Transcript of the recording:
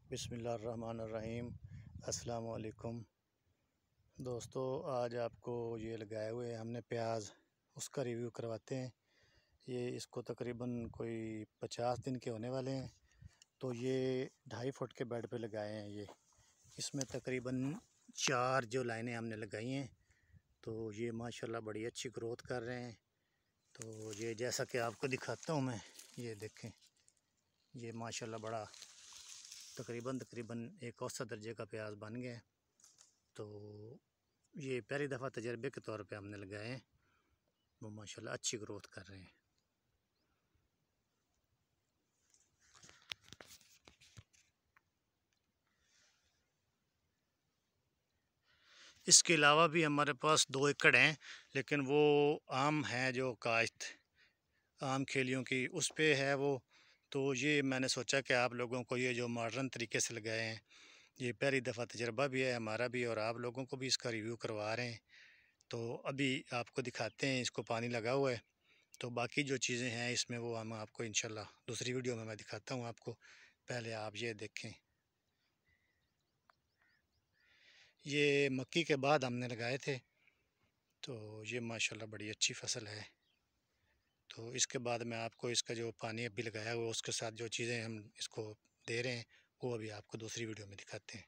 बिस्मिल्लाहिर्रहमानिर्रहीम। अस्सलाम वालेकुम दोस्तों, आज आपको ये लगाए हुए हमने प्याज, उसका रिव्यू करवाते हैं। ये इसको तकरीबन कोई 50 दिन के होने वाले हैं। तो ये 2.5 फुट के बेड पे लगाए हैं। ये इसमें तकरीबन 4 जो लाइनें हमने लगाई हैं, तो ये माशाल्लाह बड़ी अच्छी ग्रोथ कर रहे हैं। तो ये जैसा कि आपको दिखाता हूँ मैं, ये देखें, ये माशाल्लाह बड़ा तकरीबन एक औसत दर्जे का प्याज बन गया। तो ये पहली दफ़ा तजर्बे के तौर पे हमने लगाए हैं। वो माशाल्लाह अच्छी ग्रोथ कर रहे हैं। इसके अलावा भी हमारे पास 2 एकड़ हैं, लेकिन वो आम हैं जो काश्त आम खेलियों की उस पे है वो। तो ये मैंने सोचा कि आप लोगों को ये जो मॉडर्न तरीके से लगाए हैं, ये पहली दफ़ा तजर्बा भी है हमारा भी, और आप लोगों को भी इसका रिव्यू करवा रहे हैं। तो अभी आपको दिखाते हैं, इसको पानी लगा हुआ है। तो बाकी जो चीज़ें हैं इसमें वो हम आपको इंशाल्लाह दूसरी वीडियो में मैं दिखाता हूँ आपको। पहले आप ये देखें, ये मक्की के बाद हमने लगाए थे। तो ये माशाल्लाह बड़ी अच्छी फसल है। तो इसके बाद मैं आपको इसका जो पानी अभी लगाया हुआ उसके साथ जो चीज़ें हम इसको दे रहे हैं, वो अभी आपको दूसरी वीडियो में दिखाते हैं।